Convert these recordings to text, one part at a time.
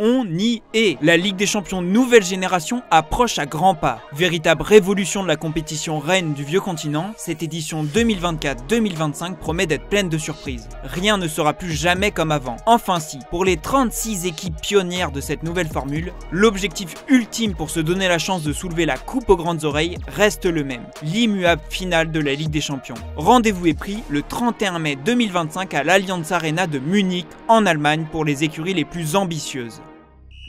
On y est. La Ligue des Champions nouvelle génération approche à grands pas. Véritable révolution de la compétition reine du vieux continent, cette édition 2024-2025 promet d'être pleine de surprises. Rien ne sera plus jamais comme avant. Enfin si, pour les 36 équipes pionnières de cette nouvelle formule, l'objectif ultime pour se donner la chance de soulever la coupe aux grandes oreilles reste le même, l'immuable finale de la Ligue des Champions. Rendez-vous est pris le 31 mai 2025 à l'Allianz Arena de Munich, en Allemagne, pour les écuries les plus ambitieuses.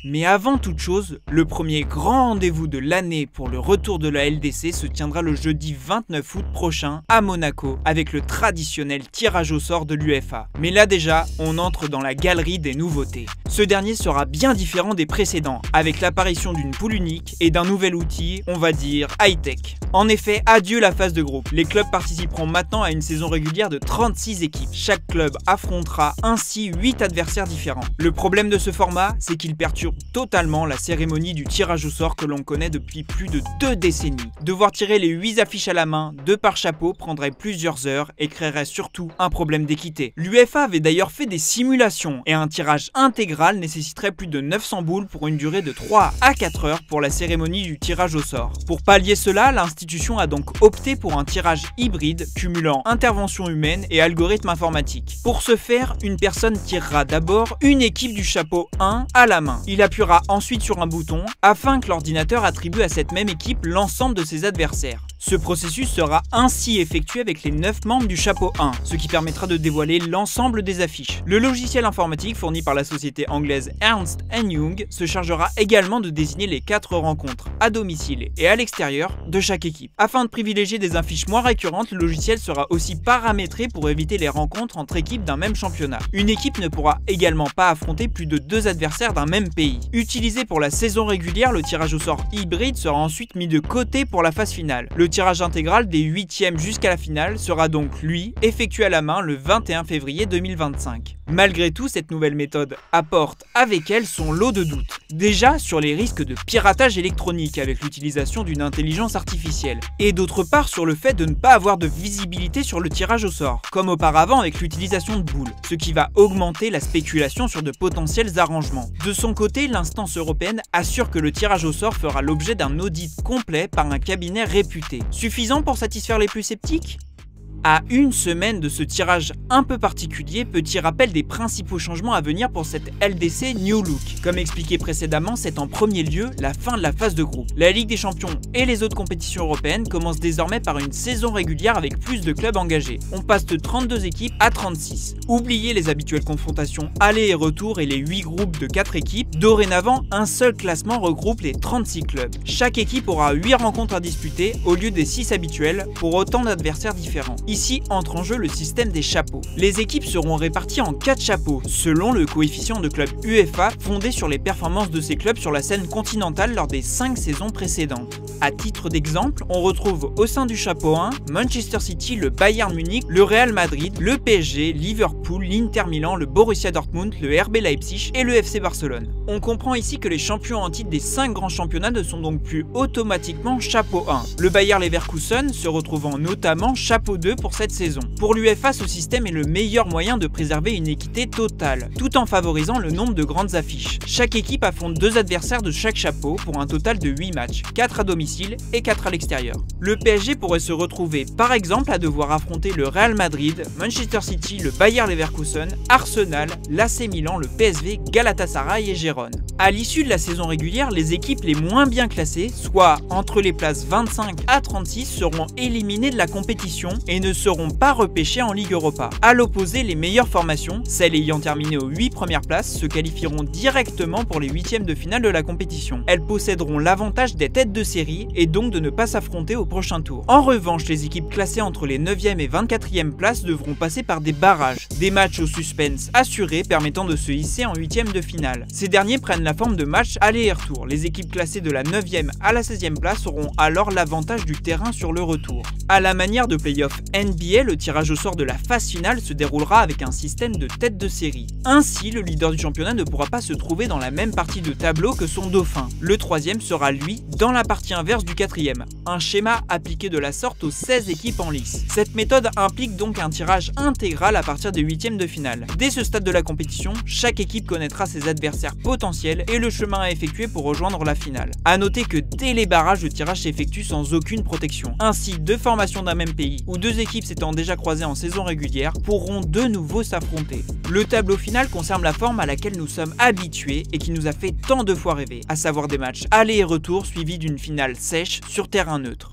Mais avant toute chose, le premier grand rendez-vous de l'année pour le retour de la LDC se tiendra le jeudi 29 août prochain à Monaco avec le traditionnel tirage au sort de l'UEFA. Mais là déjà, on entre dans la galerie des nouveautés. Ce dernier sera bien différent des précédents, avec l'apparition d'une poule unique et d'un nouvel outil, on va dire high-tech. En effet, adieu la phase de groupe. Les clubs participeront maintenant à une saison régulière de 36 équipes. Chaque club affrontera ainsi 8 adversaires différents. Le problème de ce format, c'est qu'il perturbe totalement la cérémonie du tirage au sort que l'on connaît depuis plus de 2 décennies. Devoir tirer les 8 affiches à la main, 2 par chapeau, prendrait plusieurs heures et créerait surtout un problème d'équité. L'UEFA avait d'ailleurs fait des simulations et un tirage intégral nécessiterait plus de 900 boules pour une durée de 3 à 4 heures pour la cérémonie du tirage au sort. Pour pallier cela, l'institution a donc opté pour un tirage hybride cumulant intervention humaine et algorithme informatique. Pour ce faire, une personne tirera d'abord une équipe du chapeau 1 à la main. Il appuiera ensuite sur un bouton afin que l'ordinateur attribue à cette même équipe l'ensemble de ses adversaires. Ce processus sera ainsi effectué avec les 9 membres du chapeau 1, ce qui permettra de dévoiler l'ensemble des affiches. Le logiciel informatique fourni par la société anglaise Ernst & Young se chargera également de désigner les 4 rencontres à domicile et à l'extérieur de chaque équipe. Afin de privilégier des affiches moins récurrentes, le logiciel sera aussi paramétré pour éviter les rencontres entre équipes d'un même championnat. Une équipe ne pourra également pas affronter plus de 2 adversaires d'un même pays. Utilisé pour la saison régulière, le tirage au sort hybride sera ensuite mis de côté pour la phase finale. Le tirage intégral des 8e jusqu'à la finale sera donc, lui, effectué à la main le 21 février 2025. Malgré tout, cette nouvelle méthode apporte avec elle son lot de doutes. Déjà sur les risques de piratage électronique avec l'utilisation d'une intelligence artificielle, et d'autre part sur le fait de ne pas avoir de visibilité sur le tirage au sort, comme auparavant avec l'utilisation de boules, ce qui va augmenter la spéculation sur de potentiels arrangements. De son côté, l'instance européenne assure que le tirage au sort fera l'objet d'un audit complet par un cabinet réputé. Suffisant pour satisfaire les plus sceptiques ? À une semaine de ce tirage un peu particulier, petit rappel des principaux changements à venir pour cette LDC New Look. Comme expliqué précédemment, c'est en premier lieu la fin de la phase de groupe. La Ligue des Champions et les autres compétitions européennes commencent désormais par une saison régulière avec plus de clubs engagés. On passe de 32 équipes à 36. Oubliez les habituelles confrontations aller et retour et les 8 groupes de 4 équipes. Dorénavant, un seul classement regroupe les 36 clubs. Chaque équipe aura 8 rencontres à disputer au lieu des 6 habituelles pour autant d'adversaires différents. Ici entre en jeu le système des chapeaux. Les équipes seront réparties en 4 chapeaux, selon le coefficient de club UEFA fondé sur les performances de ces clubs sur la scène continentale lors des 5 saisons précédentes. À titre d'exemple, on retrouve au sein du chapeau 1 Manchester City, le Bayern Munich, le Real Madrid, le PSG, Liverpool, l'Inter Milan, le Borussia Dortmund, le RB Leipzig et le FC Barcelone. On comprend ici que les champions en titre des 5 grands championnats ne sont donc plus automatiquement chapeau 1. Le Bayer Leverkusen se retrouvant notamment chapeau 2 pour cette saison. Pour l'UEFA, ce système est le meilleur moyen de préserver une équité totale, tout en favorisant le nombre de grandes affiches. Chaque équipe affronte 2 adversaires de chaque chapeau pour un total de 8 matchs, 4 à domicile et 4 à l'extérieur. Le PSG pourrait se retrouver par exemple à devoir affronter le Real Madrid, Manchester City, le Bayer Leverkusen, Arsenal, l'AC Milan, le PSV, Galatasaray et Gérone. À l'issue de la saison régulière, les équipes les moins bien classées, soit entre les places 25 à 36, seront éliminées de la compétition et ne seront pas repêchées en Ligue Europa. A l'opposé, les meilleures formations, celles ayant terminé aux 8 premières places, se qualifieront directement pour les 8e de finale de la compétition. Elles posséderont l'avantage des têtes de série et donc de ne pas s'affronter au prochain tour. En revanche, les équipes classées entre les 9e et 24e places devront passer par des barrages, des matchs au suspense assurés permettant de se hisser en 8e de finale. Ces derniers prennent la forme de matchs aller et retour. Les équipes classées de la 9e à la 16e place auront alors l'avantage du terrain sur le retour. À la manière de playoff NBA, le tirage au sort de la phase finale se déroulera avec un système de tête de série. Ainsi, le leader du championnat ne pourra pas se trouver dans la même partie de tableau que son dauphin. Le 3e sera lui dans la partie inverse l'inverse du 4e, un schéma appliqué de la sorte aux 16 équipes en lice. Cette méthode implique donc un tirage intégral à partir des 8e de finale. Dès ce stade de la compétition, chaque équipe connaîtra ses adversaires potentiels et le chemin à effectuer pour rejoindre la finale. A noter que dès les barrages, le tirage s'effectue sans aucune protection. Ainsi, deux formations d'un même pays ou deux équipes s'étant déjà croisées en saison régulière pourront de nouveau s'affronter. Le tableau final conserve la forme à laquelle nous sommes habitués et qui nous a fait tant de fois rêver, à savoir des matchs aller et retour suivis d'une finale sèche sur terrain neutre.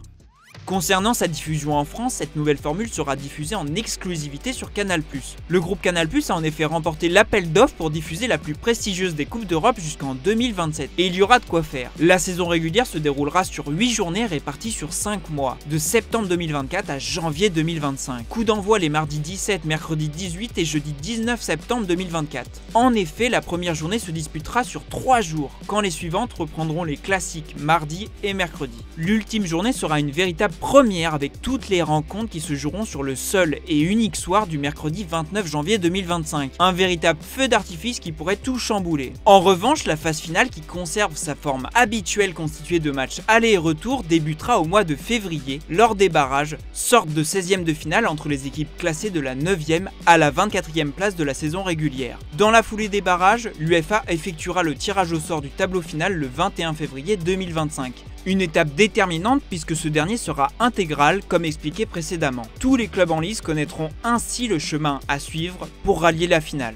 Concernant sa diffusion en France, cette nouvelle formule sera diffusée en exclusivité sur Canal+. Le groupe Canal+ a en effet remporté l'appel d'offres pour diffuser la plus prestigieuse des Coupes d'Europe jusqu'en 2027. Et il y aura de quoi faire. La saison régulière se déroulera sur 8 journées réparties sur 5 mois, de septembre 2024 à janvier 2025. Coup d'envoi les mardis 17, mercredi 18 et jeudi 19 septembre 2024. En effet, la première journée se disputera sur 3 jours, quand les suivantes reprendront les classiques mardi et mercredi. L'ultime journée sera une véritable première avec toutes les rencontres qui se joueront sur le seul et unique soir du mercredi 29 janvier 2025. Un véritable feu d'artifice qui pourrait tout chambouler. En revanche, la phase finale qui conserve sa forme habituelle constituée de matchs aller et retour débutera au mois de février lors des barrages, sorte de 16e de finale entre les équipes classées de la 9e à la 24e place de la saison régulière. Dans la foulée des barrages, l'UEFA effectuera le tirage au sort du tableau final le 21 février 2025. Une étape déterminante puisque ce dernier sera intégral comme expliqué précédemment. Tous les clubs en lice connaîtront ainsi le chemin à suivre pour rallier la finale.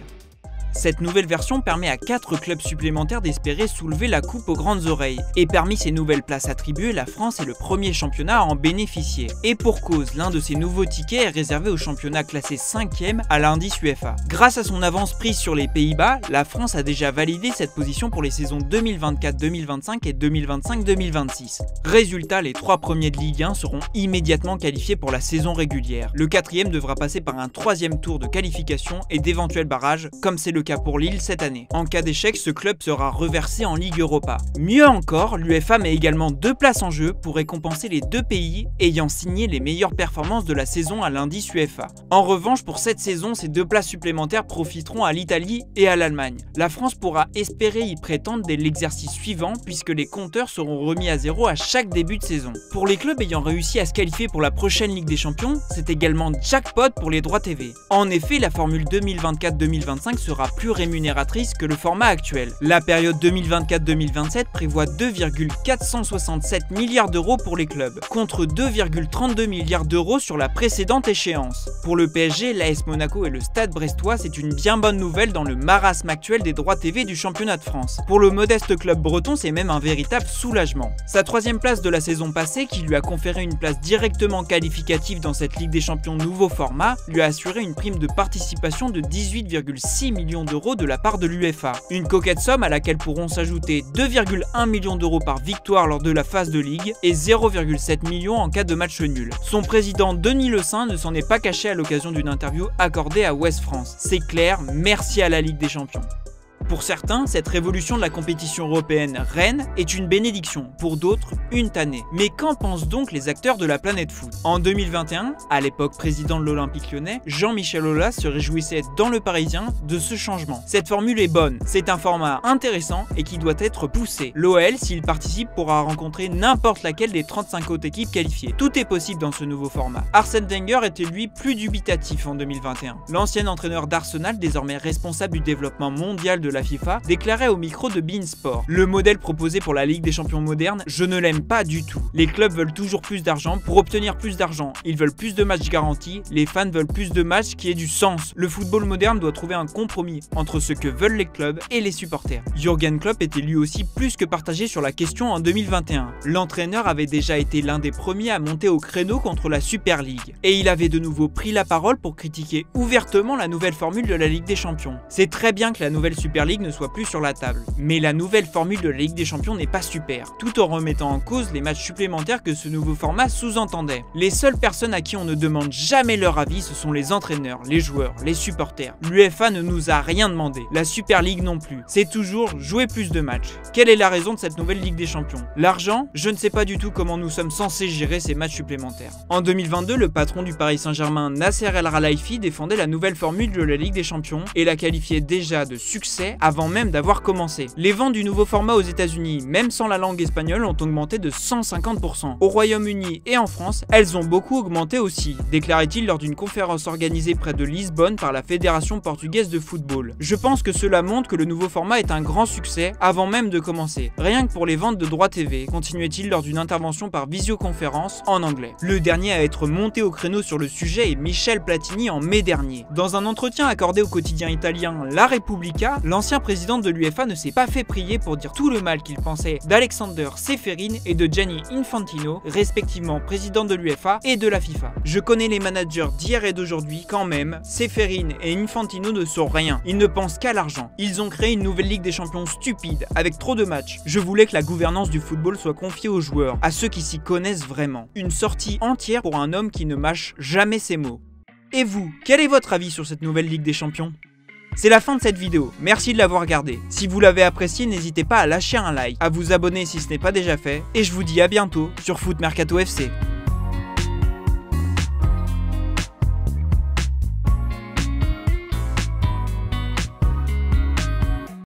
Cette nouvelle version permet à 4 clubs supplémentaires d'espérer soulever la coupe aux grandes oreilles. Et parmi ces nouvelles places attribuées, la France est le premier championnat à en bénéficier. Et pour cause, l'un de ces nouveaux tickets est réservé au championnat classé 5e à l'indice UEFA. Grâce à son avance prise sur les Pays-Bas, la France a déjà validé cette position pour les saisons 2024-2025 et 2025-2026. Résultat, les 3 premiers de Ligue 1 seront immédiatement qualifiés pour la saison régulière. Le 4e devra passer par un 3e tour de qualification et d'éventuels barrages, comme c'est le cas pour Lille cette année. En cas d'échec, ce club sera reversé en Ligue Europa. Mieux encore, l'UEFA met également 2 places en jeu pour récompenser les 2 pays ayant signé les meilleures performances de la saison à l'indice UEFA. En revanche, pour cette saison, ces 2 places supplémentaires profiteront à l'Italie et à l'Allemagne. La France pourra espérer y prétendre dès l'exercice suivant puisque les compteurs seront remis à zéro à chaque début de saison. Pour les clubs ayant réussi à se qualifier pour la prochaine Ligue des Champions, c'est également jackpot pour les droits TV. En effet, la formule 2024-2025 sera plus rémunératrice que le format actuel. La période 2024-2027 prévoit 2,467 milliards d'euros pour les clubs, contre 2,32 milliards d'euros sur la précédente échéance. Pour le PSG, l'AS Monaco et le Stade Brestois, c'est une bien bonne nouvelle dans le marasme actuel des droits TV du championnat de France. Pour le modeste club breton, c'est même un véritable soulagement. Sa 3e place de la saison passée, qui lui a conféré une place directement qualificative dans cette Ligue des Champions nouveau format, lui a assuré une prime de participation de 18,6 millions d'euros de la part de l'UEFA. Une coquette somme à laquelle pourront s'ajouter 2,1 millions d'euros par victoire lors de la phase de ligue et 0,7 millions en cas de match nul. Son président Denis Le Saint ne s'en est pas caché à l'occasion d'une interview accordée à Ouest France. C'est clair, merci à la Ligue des Champions. Pour certains, cette révolution de la compétition européenne reine est une bénédiction, pour d'autres, une tannée. Mais qu'en pensent donc les acteurs de la planète foot? En 2021, à l'époque président de l'Olympique Lyonnais, Jean-Michel Aulas se réjouissait dans Le Parisien de ce changement. Cette formule est bonne, c'est un format intéressant et qui doit être poussé. L'OL, s'il participe, pourra rencontrer n'importe laquelle des 35 autres équipes qualifiées. Tout est possible dans ce nouveau format. Arsène Wenger était lui plus dubitatif en 2021. L'ancien entraîneur d'Arsenal, désormais responsable du développement mondial de la FIFA, déclarait au micro de beIN Sport: le modèle proposé pour la Ligue des Champions moderne, je ne l'aime pas du tout. Les clubs veulent toujours plus d'argent pour obtenir plus d'argent. Ils veulent plus de matchs garantis, les fans veulent plus de matchs qui aient du sens. Le football moderne doit trouver un compromis entre ce que veulent les clubs et les supporters. Jürgen Klopp était lui aussi plus que partagé sur la question en 2021. L'entraîneur avait déjà été l'un des premiers à monter au créneau contre la Super League. Et il avait de nouveau pris la parole pour critiquer ouvertement la nouvelle formule de la Ligue des Champions. C'est très bien que la nouvelle Super League ne soit plus sur la table. Mais la nouvelle formule de la Ligue des Champions n'est pas super, tout en remettant en cause les matchs supplémentaires que ce nouveau format sous-entendait. Les seules personnes à qui on ne demande jamais leur avis, ce sont les entraîneurs, les joueurs, les supporters. L'UEFA ne nous a rien demandé, la Super League non plus. C'est toujours jouer plus de matchs. Quelle est la raison de cette nouvelle Ligue des Champions? L'argent? Je ne sais pas du tout comment nous sommes censés gérer ces matchs supplémentaires. En 2022, le patron du Paris Saint-Germain, Nasser El Khelaifi, défendait la nouvelle formule de la Ligue des Champions et la qualifiait déjà de succès succès avant même d'avoir commencé. Les ventes du nouveau format aux États-Unis, même sans la langue espagnole, ont augmenté de 150%. Au Royaume-Uni et en France, elles ont beaucoup augmenté aussi, déclarait-il lors d'une conférence organisée près de Lisbonne par la Fédération portugaise de football. Je pense que cela montre que le nouveau format est un grand succès avant même de commencer. Rien que pour les ventes de droits TV, continuait-il lors d'une intervention par visioconférence en anglais. Le dernier à être monté au créneau sur le sujet est Michel Platini en mai dernier. Dans un entretien accordé au quotidien italien La Repubblica, l'ancien président de l'UEFA ne s'est pas fait prier pour dire tout le mal qu'il pensait d'Alexander Ceferin et de Gianni Infantino, respectivement président de l'UEFA et de la FIFA. Je connais les managers d'hier et d'aujourd'hui, quand même, Ceferin et Infantino ne sont rien. Ils ne pensent qu'à l'argent. Ils ont créé une nouvelle Ligue des Champions stupide, avec trop de matchs. Je voulais que la gouvernance du football soit confiée aux joueurs, à ceux qui s'y connaissent vraiment. Une sortie entière pour un homme qui ne mâche jamais ses mots. Et vous, quel est votre avis sur cette nouvelle Ligue des Champions ? C'est la fin de cette vidéo, merci de l'avoir regardée. Si vous l'avez appréciée, n'hésitez pas à lâcher un like, à vous abonner si ce n'est pas déjà fait, et je vous dis à bientôt sur Foot Mercato FC.